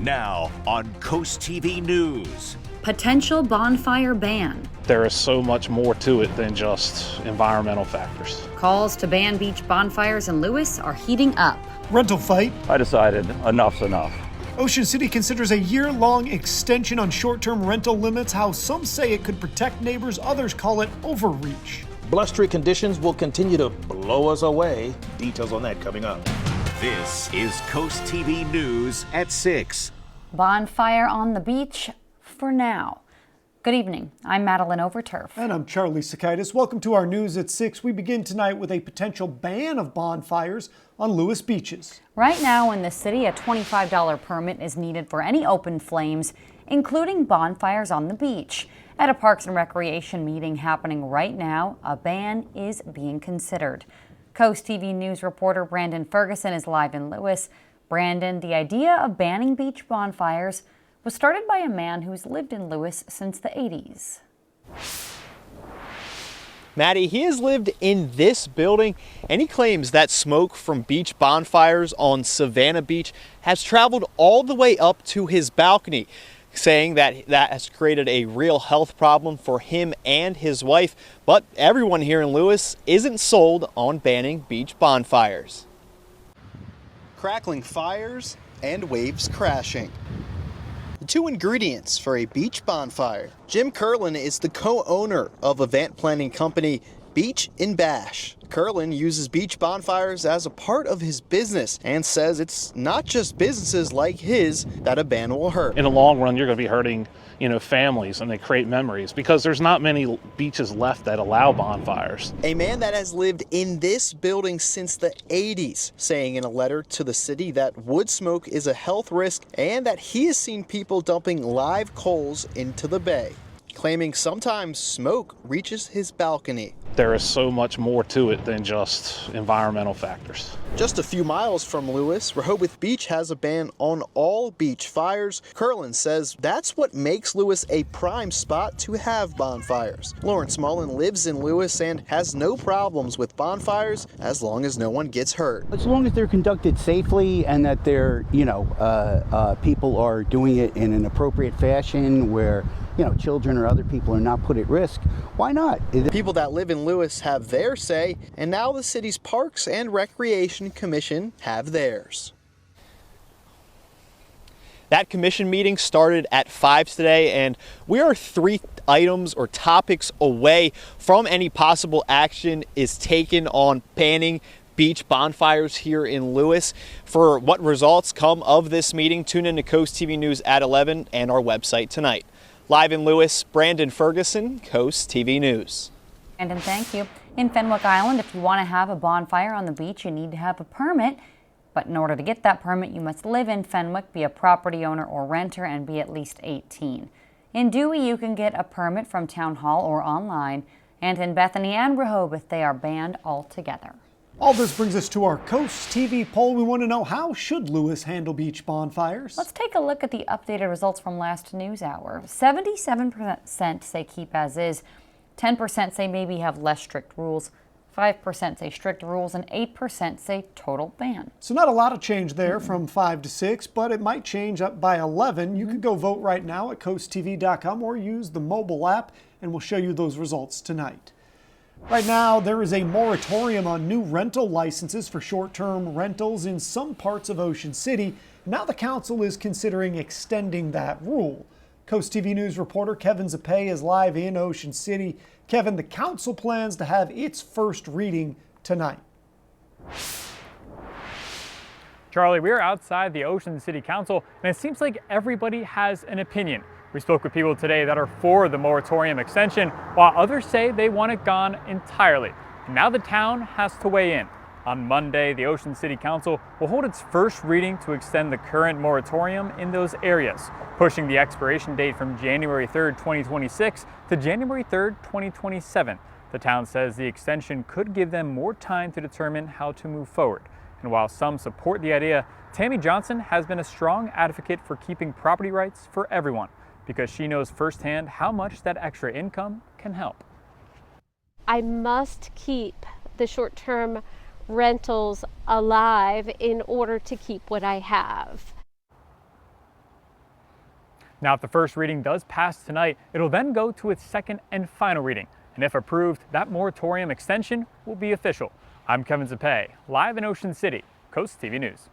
Now on CoastTV News. Potential bonfire ban. There is so much more to it than just environmental factors. Calls to ban beach bonfires in Lewes are heating up. Rental fight. I decided enough's enough. Ocean City considers a year-long extension on short-term rental limits. How some say it could protect neighbors, others call it overreach. Blustery conditions will continue to blow us away. Details on that coming up. This is CoastTV News at 6. Bonfire on the beach for now. Good evening. I'm Madeline Overturf. And I'm Charlie Sakaitis. Welcome to our News at 6. We begin tonight with a potential ban of bonfires on Lewes beaches. Right now in the city, a $25 permit is needed for any open flames, including bonfires on the beach. At a Parks and Recreation meeting happening right now, a ban is being considered. Coast TV News reporter Brandon Ferguson is live in Lewes. Brandon, the idea of banning beach bonfires was started by a man who's lived in Lewes since the 80s. Maddie, he has lived in this building, and he claims that smoke from beach bonfires on Savannah Beach has traveled all the way up to his balcony, saying that has created a real health problem for him and his wife. But everyone here in Lewes isn't sold on banning beach bonfires. Crackling fires and waves crashing. The two ingredients for a beach bonfire. Jim Curlin is the co-owner of event planning company Beach and Bash. Curlin uses beach bonfires as a part of his business and says it's not just businesses like his that a ban will hurt. In the long run, you're going to be hurting, families, and they create memories because there's not many beaches left that allow bonfires. A man that has lived in this building since the 80s, saying in a letter to the city that wood smoke is a health risk and that he has seen people dumping live coals into the bay, claiming sometimes smoke reaches his balcony. There is so much more to it than just environmental factors. Just a few miles from Lewes, Rehoboth Beach has a ban on all beach fires. Curlin says that's what makes Lewes a prime spot to have bonfires. Lawrence Mullen lives in Lewes and has no problems with bonfires as long as no one gets hurt. As long as they're conducted safely and that they're, people are doing it in an appropriate fashion where children or other people are not put at risk, why not? The people that live in Lewes have their say, and now the city's Parks and Recreation Commission have theirs. That commission meeting started at 5 today, and we are 3 items or topics away from any possible action is taken on banning beach bonfires here in Lewes. For what results come of this meeting, tune in to Coast TV News at 11 and our website tonight. Live in Lewes, Brandon Ferguson, Coast TV News. Brandon, thank you. In Fenwick Island, if you want to have a bonfire on the beach, you need to have a permit. But in order to get that permit, you must live in Fenwick, be a property owner or renter, and be at least 18. In Dewey, you can get a permit from Town Hall or online. And in Bethany and Rehoboth, they are banned altogether. All this brings us to our Coast TV poll. We want to know, how should Lewes handle beach bonfires? Let's take a look at the updated results from last news hour. 77% say keep as is, 10% say maybe have less strict rules, 5% say strict rules, and 8% say total ban. So not a lot of change there from 5 to 6, but it might change up by 11. You could go vote right now at coasttv.com or use the mobile app, and we'll show you those results tonight. Right now, there is a moratorium on new rental licenses for short-term rentals in some parts of Ocean City. Now the council is considering extending that rule. Coast TV News reporter Kevin Zappe is live in Ocean City. Kevin, the council plans to have its first reading tonight. Charlie, we are outside the Ocean City Council, and it seems like everybody has an opinion. We spoke with people today that are for the moratorium extension, while others say they want it gone entirely. And now the town has to weigh in. On Monday, the Ocean City Council will hold its first reading to extend the current moratorium in those areas, pushing the expiration date from January 3rd, 2026 to January 3rd, 2027. The town says the extension could give them more time to determine how to move forward. And while some support the idea, Tammy Johnson has been a strong advocate for keeping property rights for everyone, because she knows firsthand how much that extra income can help. I must keep the short-term rentals alive in order to keep what I have. Now, if the first reading does pass tonight, it'll then go to its second and final reading. And if approved, that moratorium extension will be official. I'm Kevin Zapay, live in Ocean City, Coast TV News.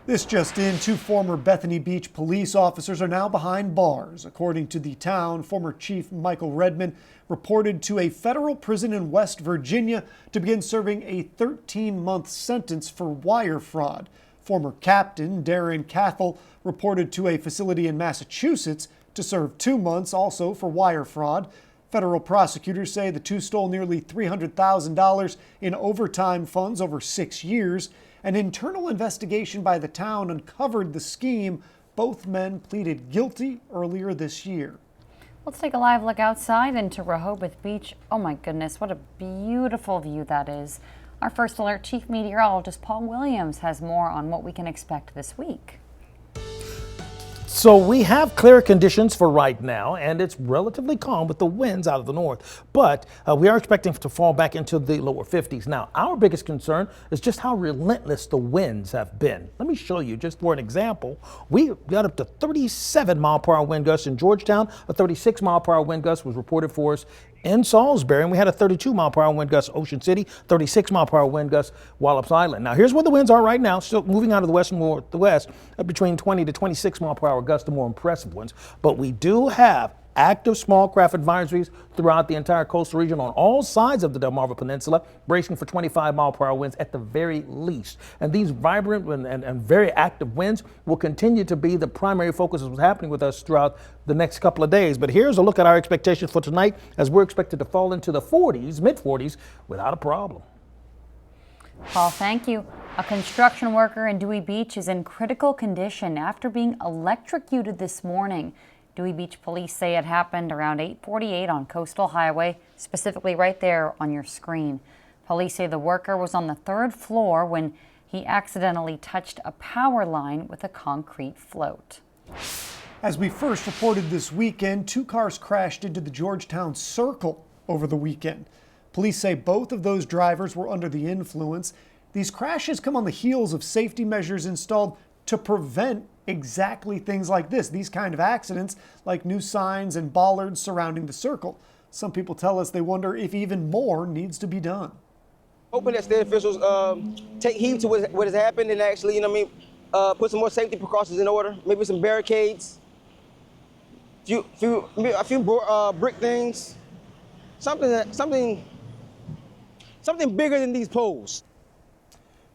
This just in, 2 former Bethany Beach police officers are now behind bars. According to the town, former Chief Michael Redman reported to a federal prison in West Virginia to begin serving a 13-month sentence for wire fraud. Former Captain Darren Cathell reported to a facility in Massachusetts to serve 2 months also for wire fraud. Federal prosecutors say the 2 stole nearly $300,000 in overtime funds over 6 years. An internal investigation by the town uncovered the scheme. Both men pleaded guilty earlier this year. Let's take a live look outside into Rehoboth Beach. Oh my goodness, what a beautiful view that is. Our First Alert Chief Meteorologist Paul Williams has more on what we can expect this week. So we have clear conditions for right now, and it's relatively calm with the winds out of the north, but we are expecting to fall back into the lower 50s. Now, our biggest concern is just how relentless the winds have been. Let me show you just for an example. We got up to 37-mile-per-hour wind gusts in Georgetown. A 36-mile-per-hour wind gust was reported for us in Salisbury, and we had a 32-mile-per-hour wind gust Ocean City, 36-mile-per-hour wind gust Wallops Island. Now, here's where the winds are right now, still moving out of the west and northwest, between 20 to 26-mile-per-hour gusts, the more impressive ones. But we do have active small craft advisories throughout the entire coastal region on all sides of the Delmarva Peninsula, bracing for 25-mile-per-hour winds at the very least. And these vibrant and very active winds will continue to be the primary focus of what's happening with us throughout the next couple of days. But here's a look at our expectations for tonight, as we're expected to fall into the 40s, mid-40s, without a problem. Paul, thank you. A construction worker in Dewey Beach is in critical condition after being electrocuted this morning. Dewey Beach police say it happened around 8:48 on Coastal Highway, specifically right there on your screen. Police say the worker was on the 3rd floor when he accidentally touched a power line with a concrete float. As we first reported this weekend, 2 cars crashed into the Georgetown Circle over the weekend. Police say both of those drivers were under the influence. These crashes come on the heels of safety measures installed to prevent exactly things like this, these kind of accidents, like new signs and bollards surrounding the circle. Some people tell us they wonder if even more needs to be done. Hoping that state officials take heed to what has happened and actually, put some more safety precautions in order. Maybe some barricades, a few brick things, something bigger than these poles.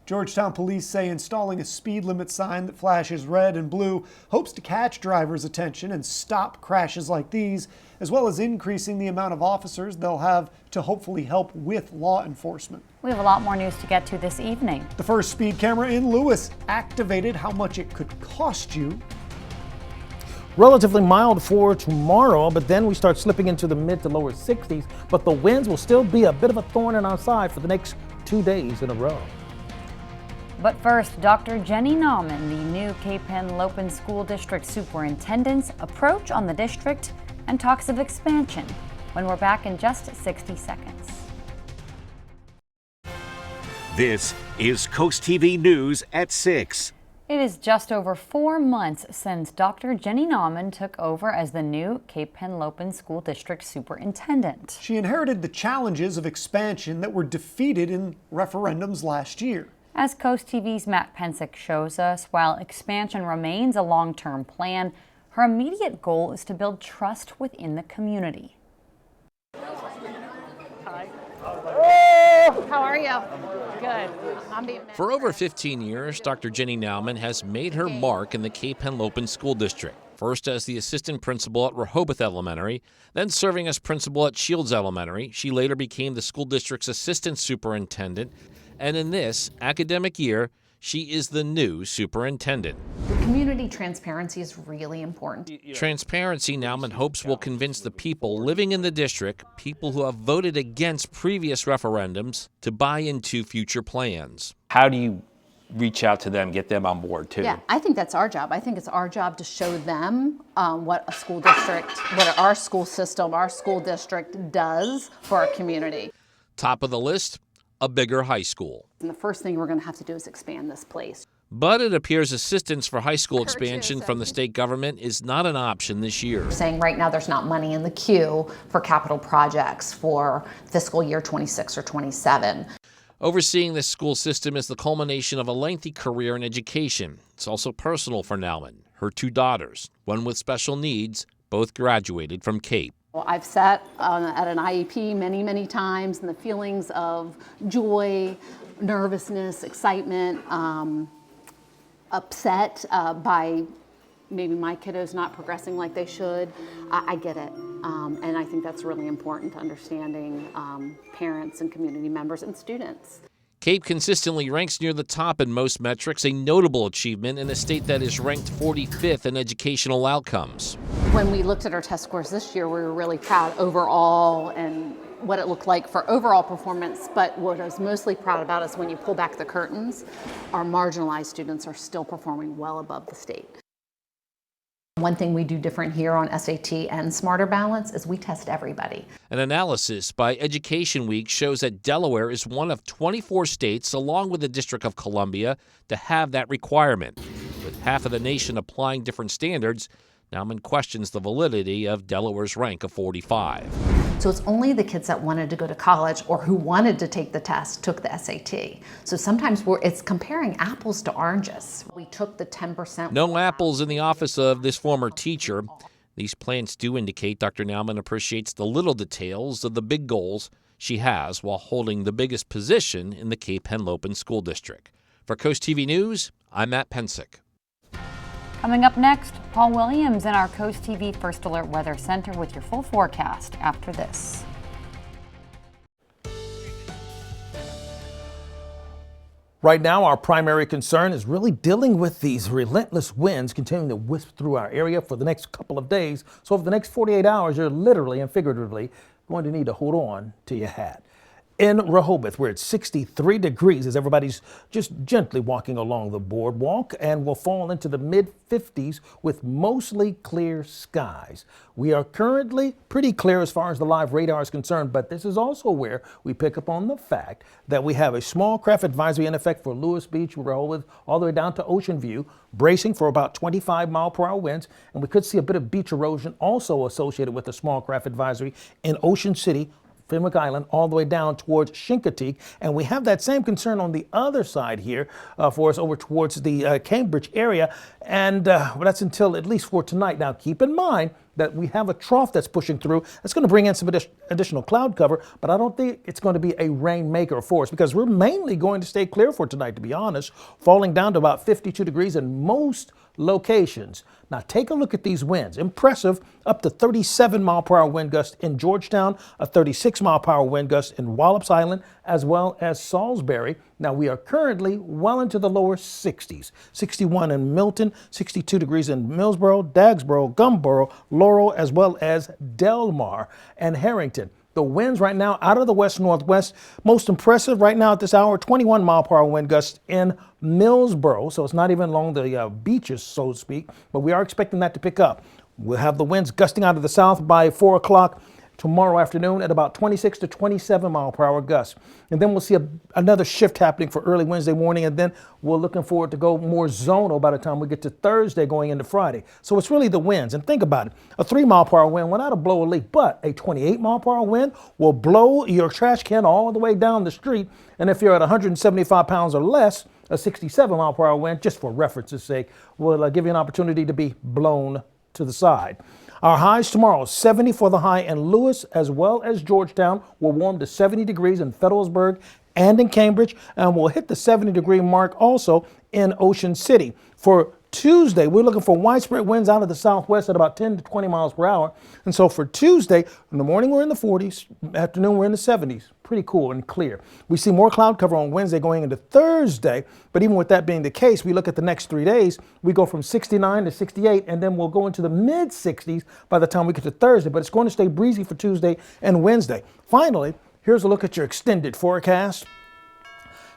Georgetown police say installing a speed limit sign that flashes red and blue hopes to catch drivers' attention and stop crashes like these, as well as increasing the amount of officers they'll have to hopefully help with law enforcement. We have a lot more news to get to this evening. The first speed camera in Lewes activated. How much it could cost you. Relatively mild for tomorrow, but then we start slipping into the mid to lower 60s, but the winds will still be a bit of a thorn in our side for the next 2 days in a row. But first, Dr. Jenny Nauman, the new Cape Henlopen School District Superintendent's approach on the district and talks of expansion, when we're back in just 60 seconds. This is Coast TV News at 6. It is just over 4 months since Dr. Jenny Nauman took over as the new Cape Henlopen School District Superintendent. She inherited the challenges of expansion that were defeated in referendums last year. As Coast TV's Matt Pensick shows us, while expansion remains a long-term plan, her immediate goal is to build trust within the community. Hi. How are you? Good. For over 15 years, Dr. Jenny Nauman has made her mark in the Cape Henlopen School District. First as the assistant principal at Rehoboth Elementary, then serving as principal at Shields Elementary. She later became the school district's assistant superintendent. And in this academic year, she is the new superintendent. Community transparency is really important. Transparency, Nauman hopes, will convince the people living in the district, people who have voted against previous referendums, to buy into future plans. How do you reach out to them, get them on board too? Yeah, I think that's our job. I think it's our job to show them what a school district, what our school system, our school district does for our community. Top of the list, a bigger high school. And the first thing we're going to have to do is expand this place. But it appears assistance for high school expansion from the state government is not an option this year. Saying right now there's not money in the queue for capital projects for fiscal year 26 or 27. Overseeing this school system is the culmination of a lengthy career in education. It's also personal for Nauman. Her 2 daughters, one with special needs, both graduated from Cape. I've sat at an IEP many, many times, and the feelings of joy, nervousness, excitement, upset by maybe my kiddos not progressing like they should. I get it. And I think that's really important to understanding parents and community members and students. Cape consistently ranks near the top in most metrics, a notable achievement in a state that is ranked 45th in educational outcomes. When we looked at our test scores this year, we were really proud overall and what it looked like for overall performance, but what I was mostly proud about is when you pull back the curtains, our marginalized students are still performing well above the state. One thing we do different here on SAT and Smarter Balance is we test everybody. An analysis by Education Week shows that Delaware is one of 24 states, along with the District of Columbia, to have that requirement. With half of the nation applying different standards, Nauman questions the validity of Delaware's rank of 45. So it's only the kids that wanted to go to college or who wanted to take the test took the SAT. So sometimes it's comparing apples to oranges. We took the 10%. No apples in the office of this former teacher. These plans do indicate Dr. Nauman appreciates the little details of the big goals she has while holding the biggest position in the Cape Henlopen School District. For CoastTV News, I'm Matt Pensick. Coming up next, Paul Williams in our CoastTV First Alert Weather Center with your full forecast after this. Right now, our primary concern is really dealing with these relentless winds continuing to wisp through our area for the next couple of days. So over the next 48 hours, you're literally and figuratively going to need to hold on to your hat. In Rehoboth, we're at 63 degrees as everybody's just gently walking along the boardwalk, and will fall into the mid-50s with mostly clear skies. We are currently pretty clear as far as the live radar is concerned, but this is also where we pick up on the fact that we have a small craft advisory in effect for Lewes Beach, Rehoboth, all the way down to Ocean View, bracing for about 25-mile-per-hour winds, and we could see a bit of beach erosion also associated with the small craft advisory in Ocean City, Fenwick Island, all the way down towards Chincoteague. And we have that same concern on the other side here for us over towards the Cambridge area. And that's until at least for tonight. Now, keep in mind that we have a trough that's pushing through. That's going to bring in some additional cloud cover, but I don't think it's going to be a rainmaker for us because we're mainly going to stay clear for tonight, to be honest, falling down to about 52 degrees in most locations. Now take a look at these winds. Impressive, up to 37-mile-per-hour wind gust in Georgetown, a 36-mile-per-hour wind gust in Wallops Island, as well as Salisbury. Now we are currently well into the lower 60s. 61 in Milton, 62 degrees in Millsboro, Dagsboro, Gumboro, Laurel, as well as Delmar and Harrington. The winds right now out of the west-northwest, most impressive right now at this hour, 21-mile-per-hour wind gusts in Millsboro. So it's not even along the beaches, so to speak, but we are expecting that to pick up. We'll have the winds gusting out of the south by 4 o'clock tomorrow afternoon at about 26 to 27-mile-per-hour gusts. And then we'll see another shift happening for early Wednesday morning, and then we're looking forward to go more zonal by the time we get to Thursday going into Friday. So it's really the winds. And think about it. A 3-mile-per-hour wind will not blow a leak, but a 28-mile-per-hour wind will blow your trash can all the way down the street. And if you're at 175 pounds or less, a 67-mile-per-hour wind, just for reference's sake, will give you an opportunity to be blown to the side. Our highs tomorrow, 70 for the high in Lewes as well as Georgetown. We'll warm to 70 degrees in Federalsburg and in Cambridge, and we'll hit the 70-degree mark also in Ocean City. For Tuesday, we're looking for widespread winds out of the southwest at about 10 to 20 miles per hour. And so for Tuesday, in the morning we're in the 40s, afternoon we're in the 70s. Pretty cool and clear. We see more cloud cover on Wednesday going into Thursday, but even with that being the case, we look at the next 3 days, we go from 69 to 68, and then we'll go into the mid-60s by the time we get to Thursday, but it's going to stay breezy for Tuesday and Wednesday. Finally, here's a look at your extended forecast.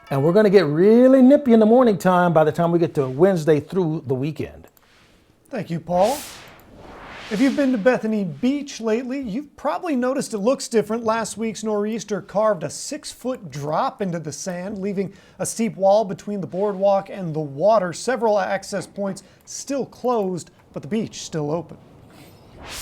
And we're going to get really nippy in the morning time by the time we get to Wednesday through the weekend. Thank you, Paul. If you've been to Bethany Beach lately, you've probably noticed it looks different. Last week's nor'easter carved a 6-foot drop into the sand, leaving a steep wall between the boardwalk and the water. Several access points still closed, but the beach still open.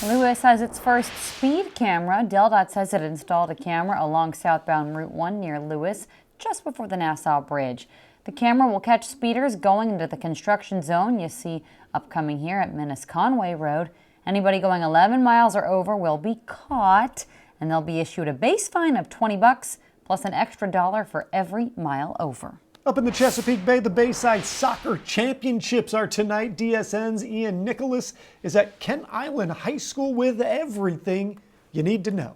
Lewes has its first speed camera. DelDOT says it installed a camera along southbound Route 1 near Lewes, just before the Nassau Bridge. The camera will catch speeders going into the construction zone you see upcoming here at Minnis-Conway Road. Anybody going 11 miles or over will be caught, and they'll be issued a base fine of $20 plus an extra $1 for every mile over. Up in the Chesapeake Bay, the Bayside Soccer Championships are tonight. DSN's Ian Nicholas is at Kent Island High School with everything you need to know.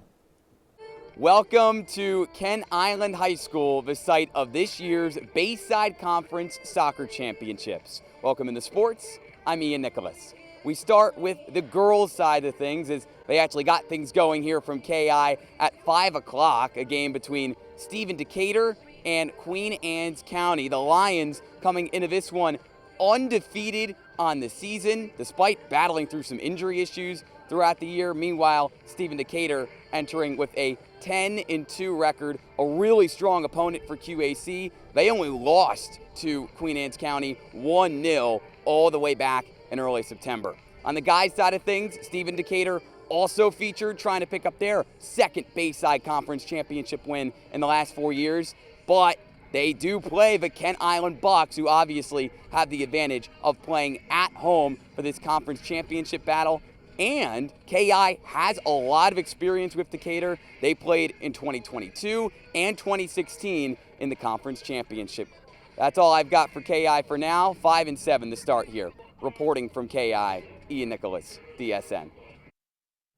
Welcome to Kent Island High School, the site of this year's Bayside Conference Soccer Championships. Welcome into sports. I'm Ian Nicholas. We start with the girls' side of things, as they actually got things going here from KI at 5 o'clock, a game between Stephen Decatur and Queen Anne's County. The Lions coming into this one undefeated on the season, despite battling through some injury issues throughout the year. Meanwhile, Stephen Decatur entering with a 10-2 record, a really strong opponent for QAC. They only lost to Queen Anne's County 1-0 all the way back in early September. On the guys' side of things, Stephen Decatur also featured, trying to pick up their second Bayside Conference Championship win in the last 4 years, but they do play the Kent Island Bucks, who obviously have the advantage of playing at home for this conference championship battle. And KI has a lot of experience with Decatur. They played in 2022 and 2016 in the conference championship. That's all I've got for KI for now. 5-7 to start here. Reporting from KI, Ian Nicholas, DSN.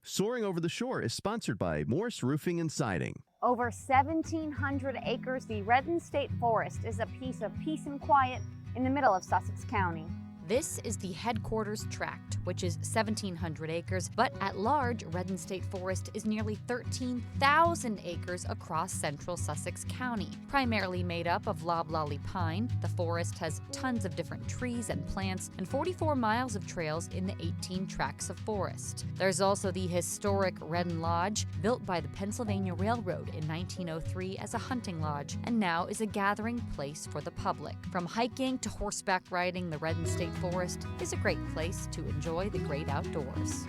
Soaring Over the Shore is sponsored by Morse Roofing and Siding. Over 1,700 acres, the Redden State Forest is a piece of peace and quiet in the middle of Sussex County. This is the headquarters tract, which is 1,700 acres, but at large, Redden State Forest is nearly 13,000 acres across central Sussex County. Primarily made up of loblolly pine, the forest has tons of different trees and plants and 44 miles of trails in the 18 tracts of forest. There's also the historic Redden Lodge, built by the Pennsylvania Railroad in 1903 as a hunting lodge, and now is a gathering place for the public. From hiking to horseback riding, the Redden State Forest is a great place to enjoy the great outdoors.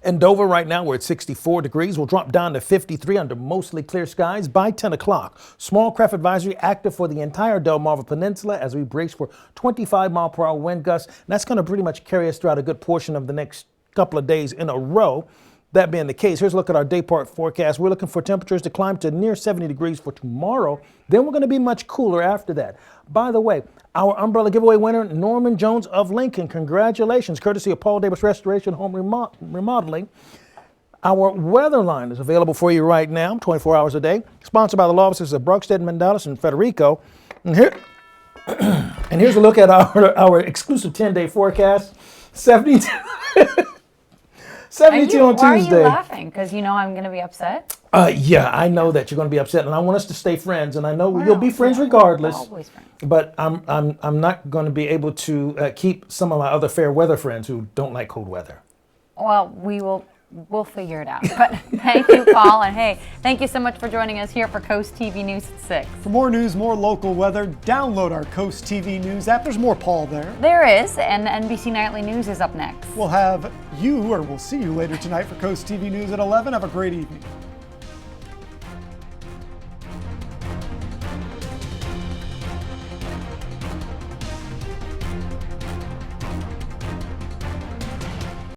In Dover right now, we're at 64 degrees. We'll drop down to 53 under mostly clear skies by 10 o'clock. Small craft advisory active for the entire Delmarva Peninsula as we brace for 25-mile-per-hour wind gusts. And that's going to pretty much carry us throughout a good portion of the next couple of days in a row. That being the case, here's a look at our day part forecast. We're looking for temperatures to climb to near 70 degrees for tomorrow. Then we're going to be much cooler after that. By the way, our umbrella giveaway winner, Norman Jones of Lincoln, congratulations, courtesy of Paul Davis Restoration Home Remodeling. Our weather line is available for you right now, 24 hours a day, sponsored by the law offices of Brugstead, Mendalis, and Federico. And here's a look at our exclusive 10-day forecast. 72 on Tuesday. Why are you laughing? Because you know I'm going to be upset? Yeah, I know that you're going to be upset, and I want us to stay friends, and I know you'll be friends regardless. We're always friends. But I'm not going to be able to keep some of my other fair weather friends who don't like cold weather. Well, we'll figure it out. But thank you, Paul, and hey, thank you so much for joining us here for Coast TV News at 6. For more news, more local weather, download our Coast TV News app. There's more Paul there. There is, and NBC Nightly News is up next. We'll see you later tonight for Coast TV News at 11. Have a great evening.